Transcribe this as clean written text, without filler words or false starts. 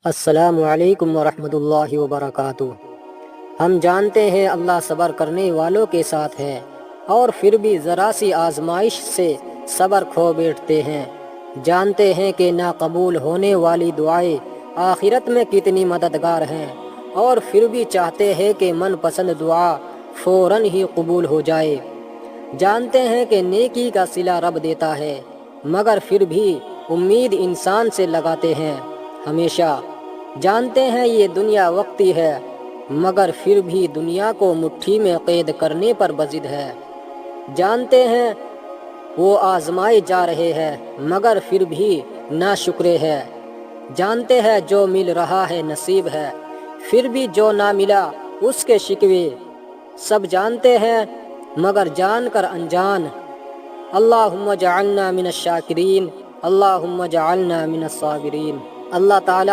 السلام علیکم ورحمۃ اللہ وبرکاتہ۔ ہم جانتے ہیں اللہ صبر کرنے والوں کے ساتھ ہے، اور پھر بھی ذرا سی آزمائش سے صبر کھو بیٹھتے ہیں۔ جانتے ہیں کہ ناقبول ہونے والی دعائیں آخرت میں کتنی مددگار ہیں، اور پھر بھی چاہتے ہیں کہ من پسند دعا فوراً ہی قبول ہو جائے۔ جانتے ہیں کہ نیکی کا صلہ رب دیتا ہے، مگر پھر بھی امید انسان سے لگاتے ہیں ہمیشہ۔ جانتے ہیں یہ دنیا وقتی ہے، مگر پھر بھی دنیا کو مٹھی میں قید کرنے پر بضد ہے۔ جانتے ہیں وہ آزمائے جا رہے ہیں، مگر پھر بھی ناشکرے ہے۔ جانتے ہیں جو مل رہا ہے نصیب ہے، پھر بھی جو نہ ملا اس کے شکوے۔ سب جانتے ہیں مگر جان کر انجان۔ اللہم جعلنا من الشاکرین، اللہم جعلنا من الصابرین۔ اللہ تعالی